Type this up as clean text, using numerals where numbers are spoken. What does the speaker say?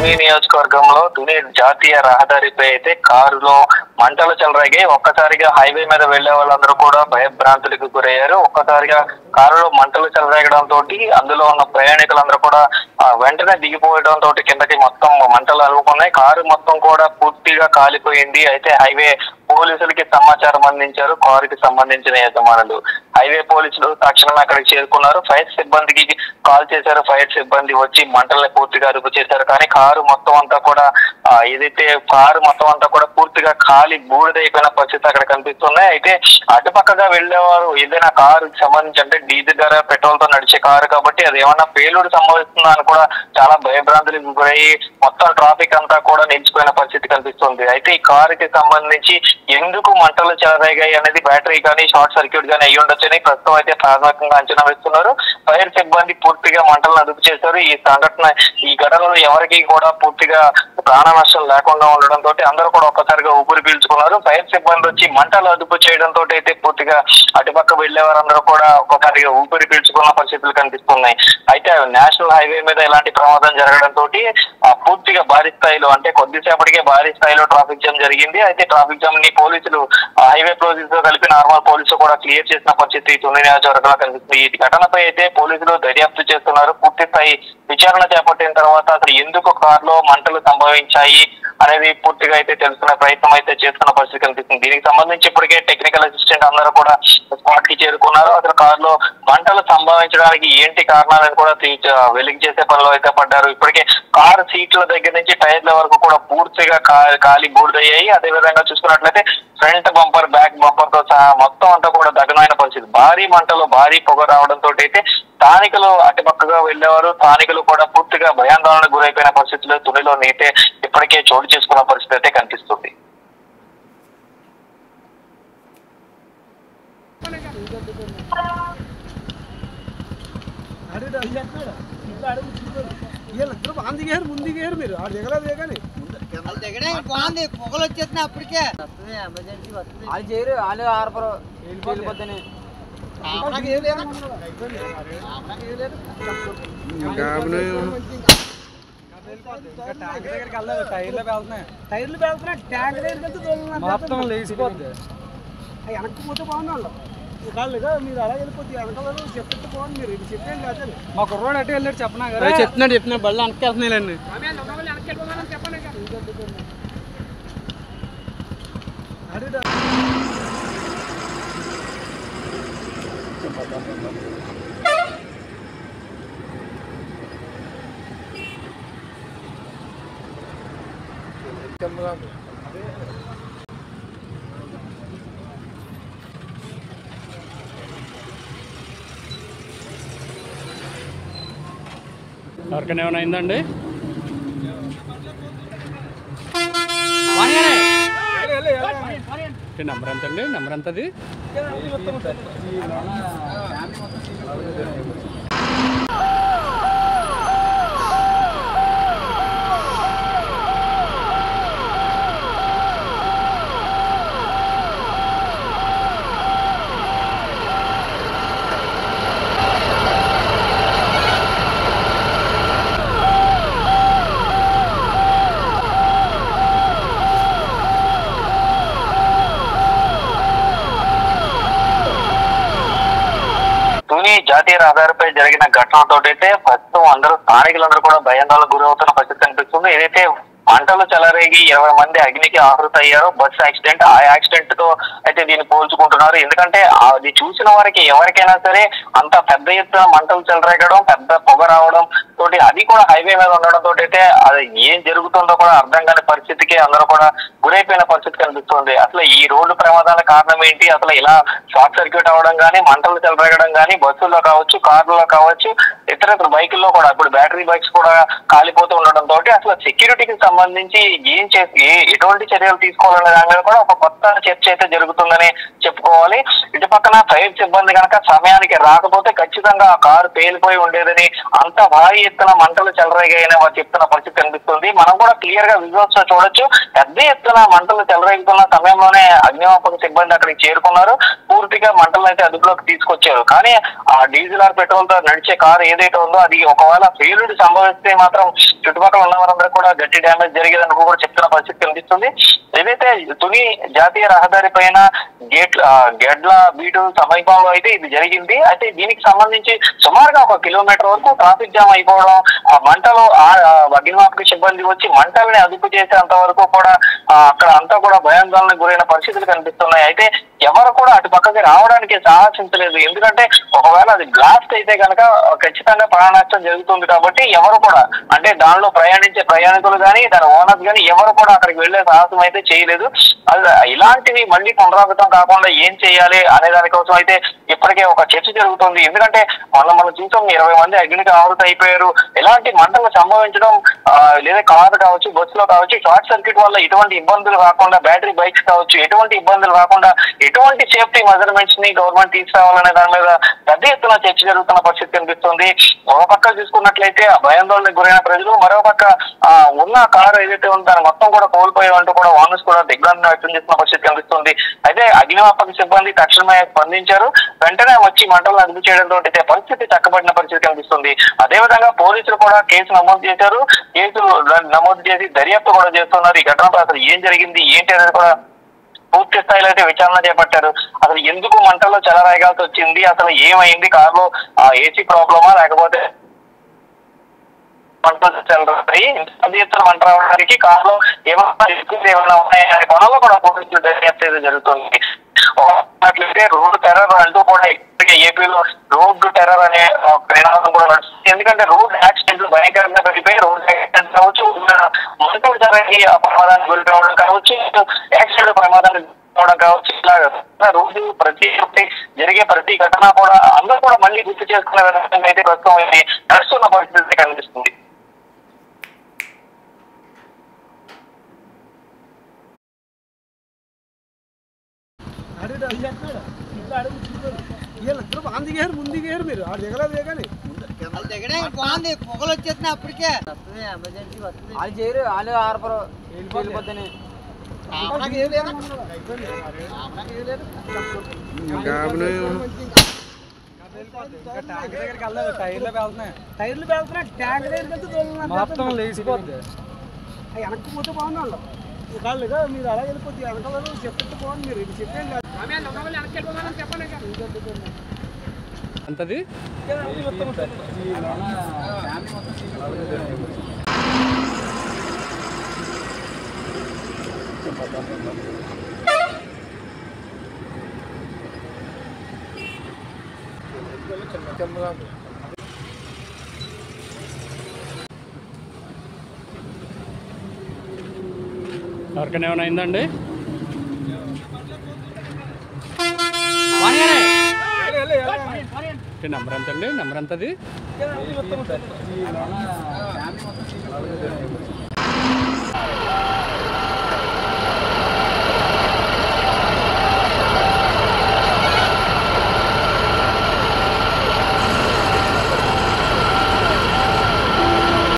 తుని నియోజకవర్గంలో తుని జాతీయ రహదారిపై అయితే కారులో మంటలు చెలరేగాయి. ఒక్కసారిగా హైవే మీద వెళ్లే వాళ్ళందరూ కూడా భయభ్రాంతులకు గురయ్యారు. ఒక్కసారిగా కారులో మంటలు చెలరేగడంతో అందులో ఉన్న ప్రయాణికులందరూ కూడా వెంటనే దిగిపోవడంతో కిందకి మొత్తం మంటలు అలుముకున్నాయి. కారు మొత్తం కూడా పూర్తిగా కాలిపోయింది. అయితే హైవే పోలీసులకి సమాచారం అందించారు కారుకి సంబంధించిన యజమానులు. హైవే పోలీసులు తక్షణమే అక్కడికి చేరుకున్నారు. ఫైర్ సిబ్బందికి కాల్ చేశారు. ఫైర్ సిబ్బంది వచ్చి మంటల్ని పూర్తిగా అదుపు చేశారు. కానీ కారు మొత్తం అంతా కూడా పూర్తిగా కాలి బూడిదైపోయిన పరిస్థితి అక్కడ కనిపిస్తున్నాయి. అయితే అటుపక్కగా వెళ్లేవారు ఏదైనా కారుకి సంబంధించి అంటే డీజిల్ ధర పెట్రోల్ తో నడిచే కారు కాబట్టి అది ఏమన్నా పేలుడు సంభవిస్తుందా అని కూడా చాలా భయభ్రాంతులకు గురయ్యి మొత్తం ట్రాఫిక్ అంతా కూడా నిలిచిపోయిన పరిస్థితి కనిపిస్తుంది. అయితే ఈ కారుకి సంబంధించి ఎందుకు మంటలు చెలరేగాయి అనేది బ్యాటరీ కానీ షార్ట్ సర్క్యూట్ కానీ అయ్యి ఉండొచ్చని ప్రస్తుతం అయితే ప్రాథమికంగా అంచనా వేస్తున్నారు. ఫైర్ సిబ్బంది పూర్తిగా మంటలను అదుపు చేశారు. ఈ ఘటనలో ఎవరికి కూడా పూర్తిగా ప్రాణ నష్టం లేకుండా ఉండడంతో అందరూ కూడా ఒక్కసారిగా ఊపిరి పీల్చుకున్నారు. ఫైర్ సిబ్బంది వచ్చి మంటలు అదుపు చేయడంతో అయితే పూర్తిగా అటుపక్క వెళ్లే వారందరూ కూడా ఒక్కసారిగా ఊపిరి పీల్చుకున్న పరిస్థితులు కనిపిస్తున్నాయి. అయితే నేషనల్ హైవే మీద ఇలాంటి ప్రమాదం జరగడంతో పూర్తిగా భారీ స్థాయిలో అంటే కొద్దిసేపటికే భారీ స్థాయిలో ట్రాఫిక్ జామ్ జరిగింది. అయితే ట్రాఫిక్ జామ్ ని పోలీసులు హైవే పోలీసులతో కలిపి నార్మల్ పోలీసులు కూడా క్లియర్ చేసిన పరిస్థితి తుని నియోజకవర్గంలో కనిపిస్తుంది. ఈ ఘటనపై అయితే పోలీసులు దర్యాప్తు చేస్తున్నారు. పూర్తి స్థాయి విచారణ చేపట్టిన తర్వాత అసలు ఎందుకు కారులో మంటలు సంభవించాయి అనేది పూర్తిగా అయితే తెలుసుకునే ప్రయత్నం అయితే చేస్తున్న పరిస్థితి కనిపిస్తుంది. దీనికి సంబంధించి ఇప్పటికే టెక్నికల్ అసిస్టెంట్ అందరూ కూడా స్పాట్ కి చేరుకున్నారు. అసలు కారులో మంటలు సంభవించడానికి ఏంటి కారణాలను కూడా వెలికి చేసే పనిలో అయితే పడ్డారు. ఇప్పటికే కారు సీట్ల దగ్గర నుంచి టైర్ల వరకు కూడా పూర్తిగా కాలి బూడిదయ్యాయి. అదే విధంగా చూసుకున్నట్లయితే ఫ్రంట్ బంపర్ బ్యాక్ బంపర్ తో సహా మొత్తం అంతా కూడా దగ్నమైన పరిస్థితి. భారీ మంటలు భారీ పొగ రావడంతో అయితే స్థానికులు అటుపక్కగా వెళ్లేవారు స్థానికులు కూడా పూర్తిగా భయాందోళనకు గురైపోయిన పరిస్థితులు తునిలో అయితే ఇప్పటికే చోటు చేసుకున్న పరిస్థితి అయితే కనిపిస్తుంది. పొగలు వచ్చేస్తున్నాయి అప్పటికే వాళ్ళు చేయరు వాళ్ళు ఆర్పరు వెళ్ళిపోద్దని టైర్లు వెళ్తున్నాయి ట్యాంక్ మొత్తం లేచిపోద్ది వెనక్కిపోతే బాగుంది వాళ్ళుగా మీరు అలా వెళ్ళిపోతే వెనకాల చెప్పితే బాగుంది. మీరు ఇది చెప్పేం కాదు మా కుర్రోడు అటు వెళ్ళాడు చెప్పనా చెప్తున్నాడు బళ్ళు వెనక్కి వెళ్తున్నాయి చెప్పండి. ఎవరికైనా ఏమైనా అయిందండి? నెంబర్ ఎంత అండి? నెంబర్ ఎంత అది? తుని జాతీయ రహదారిపై జరిగిన ఘటనతో అయితే ప్రస్తుతం అందరూ స్థానికులందరూ కూడా భయాందోళనకు గురవుతున్న పరిస్థితి కనిపిస్తుంది. ఏదైతే మంటలు చెలరేగి 20 మంది అగ్నికి ఆహుతి అయ్యారో బస్సు యాక్సిడెంట్ ఆ యాక్సిడెంట్ తో అయితే దీన్ని పోల్చుకుంటున్నారు. ఎందుకంటే అది చూసిన వారికి ఎవరికైనా సరే అంత పెద్ద ఎత్తున మంటలు చెలరేగడం పెద్ద పొగ రావడం తోటి అది కూడా హైవే మీద ఉండడం తోటి అయితే అది ఏం జరుగుతుందో కూడా అర్థం కాని పరిస్థితికి అందరూ కూడా గురైపోయిన పరిస్థితి కనిపిస్తుంది. అసలు ఈ రోడ్డు ప్రమాదాల కారణం ఏంటి? అసలు ఇలా షార్ట్ సర్క్యూట్ అవ్వడం కానీ మంటలు చెలరేగడం కానీ బస్సుల్లో కావచ్చు కార్లలో కావచ్చు ఇతర బైకుల్లో కూడా ఇప్పుడు బ్యాటరీ బైక్స్ కూడా కాలిపోతూ ఉండడం తోటి అసలు సెక్యూరిటీకి సంబంధించి ఎటువంటి చర్యలు తీసుకోవాలనే దాని మీద కూడా ఒక కొత్త చర్చ అయితే జరుగుతుందని చెప్పుకోవాలి. ఇటు పక్కన ఫైర్ సిబ్బంది కనుక సమయానికి రాకపోతే ఖచ్చితంగా ఆ కారు పేలిపోయి ఉండేదని అంత భారీ ఎత్తున మంటలు చెలరేగాయని వారు చెప్తున్న పరిస్థితి కనిపిస్తుంది. మనం కూడా క్లియర్ గా విజువల్స్ లో చూడొచ్చు. పెద్ద ఎత్తున మంటలు చెలరేగుతున్న సమయంలోనే అగ్నిమాపక సిబ్బంది అక్కడికి చేరుకున్నారు. పూర్తిగా మంటలను అయితే అదుపులోకి తీసుకొచ్చారు. కానీ ఆ డీజిల్ ఆర్ పెట్రోల్ తో నడిచే కారు ఏదైతే ఉందో అది ఒకవేళ ఫెయిల్యూర్ సంభవిస్తే మాత్రం చుట్టుపక్కల ఉన్న వారందరూ కూడా గట్టి డ్యామేజ్ జరిగేదని కూడా చెప్తున్న పరిస్థితి కనిపిస్తుంది. ఏదైతే తుని జాతీయ రహదారి పైన గెడ్ల బీటు సమీపంలో అయితే ఇది జరిగింది. అయితే దీనికి సంబంధించి సుమారుగా 1 కిలోమీటర్ వరకు ట్రాఫిక్ జామ్ అయిపోవడం, ఆ మంటలు అగ్నిమాపక సిబ్బంది వచ్చి మంటల్ని అదుపు చేసేంత వరకు కూడా అక్కడ అంతా కూడా భయాందోళనకు గురైన పరిస్థితులు కనిపిస్తున్నాయి. అయితే ఎవరు కూడా అటు పక్కకి రావడానికి సాహసించలేదు. ఎందుకంటే ఒకవేళ అది బ్లాస్ట్ అయితే కనుక ఖచ్చితంగా ప్రాణ నష్టం జరుగుతుంది. కాబట్టి ఎవరు కూడా అంటే దానిలో ప్రయాణించే ప్రయాణికులు కానీ దాని ఓనర్స్ కానీ ఎవరు కూడా అక్కడికి వెళ్లే సాహసం అయితే చేయలేదు. ఇలాంటివి మళ్ళీ పునరావృతం కాకుండా ఏం చేయాలి అనే దానికోసం అయితే ఇప్పటికే ఒక చర్చ జరుగుతుంది. ఎందుకంటే మనం చూసాం 20 మంది అగ్నికి ఆహుతి అయిపోయారు. ఇలాంటి మంటలు సంభవించడం లేదా కారు కావచ్చు, బస్సులో కావచ్చు, షార్ట్ సర్క్యూట్ వల్ల ఎటువంటి ఇబ్బందులు రాకుండా, బ్యాటరీ బైక్స్ కావచ్చు, ఎటువంటి ఇబ్బందులు రాకుండా ఎటువంటి సేఫ్టీ మెజర్మెంట్స్ ని గవర్నమెంట్ తీసుకురావాలనే దాని మీద పెద్ద ఎత్తున చర్చ జరుగుతున్న పరిస్థితి కనిపిస్తుంది. ఒక పక్క చూసుకున్నట్లయితే భయాందోళనకు గురైన ప్రజలు, మరో పక్క ఉన్న కారు ఏదైతే ఉందో దాన్ని మొత్తం కూడా కోల్పోయామంటూ కూడా ఓనర్స్ కూడా దిగ్భ్రాంతి వ్యక్తం చేస్తున్న పరిస్థితి కనిపిస్తుంది. అయితే అగ్నిమాపక సిబ్బంది తక్షణమే స్పందించారు. వెంటనే వచ్చి మంటలను అదుపు చేయడంతో అయితే పరిస్థితి చక్కబడిన పరిస్థితి కనిపిస్తుంది. అదేవిధంగా పోలీసులు కూడా కేసు నమోదు చేశారు. కేసు నమోదు చేసి దర్యాప్తు కూడా చేస్తున్నారు. ఈ ఘటనతో అసలు ఏం జరిగింది ఏంటి అనేది కూడా పూర్తి స్థాయిలో అయితే విచారణ చేపట్టారు. అసలు ఎందుకు మంటల్లో చెలరేగాల్సి వచ్చింది, అసలు ఏమైంది, కారులో ఏసీ ప్రాబ్లమా లేకపోతే మంటలు చెలరాయి, పెద్ద ఎత్తున మంట రావడానికి కారులో ఏమైనా ఉన్నాయనే కోణంలో కూడా పోలీసులు దర్యాప్తు అయితే జరుగుతుంది. అట్లయితే రోడ్డు టెర్రర్ అంటూ కూడా ఇప్పటికే ఏపీలో రోడ్డు టెర్రర్ అనే నినాదం కూడా నడుస్తుంది. ఎందుకంటే రోడ్ యాక్సిడెంట్లు భయంకరంగా పెరిగిపోయి రోడ్ యాక్సిడెంట్ కావచ్చు, మంటలు జరిగి ప్రమాదానికి గురి కావడం కావచ్చు, యాక్సిడెంట్ ప్రమాదానికి అవడం కావచ్చు, ఇలా రోజు ప్రతి ఒక్కటి జరిగే ప్రతి ఘటన కూడా అందరూ కూడా మళ్ళీ గుర్తు చేసుకునే విధంగా అయితే ప్రస్తుతం అయితే నడుస్తున్న పరిస్థితి కనిపిస్తుంది. వీళ్ళిద్దరు అందుకేరు ముందుకేరు మీరు ఆడు దిగలేదు కానీ బాగుంది పొగలు వచ్చేస్తున్నాయి అప్పటికే ఎమర్జెన్సీ వస్తుంది. వాళ్ళు చేయరు, వాళ్ళు ఆర్పరు వెళ్ళిపోతానే. టైర్లు వెళ్తున్నాయి, ట్యాంక్ దగ్గరికి మొత్తం లేచిపోద్ది. వెనక్కి పోతే బాగుంది వాళ్ళు కాళ్ళుగా మీరు అలా వెళ్ళిపోతే వెనకాల చెప్పితే బాగుంది. మీరు ఇది చెప్పేం కాదు. అంతది ఎవరికైనా ఏమైనా అయిందండి? నెంబర్ ఎంత అండి? నెంబర్ ఎంతది?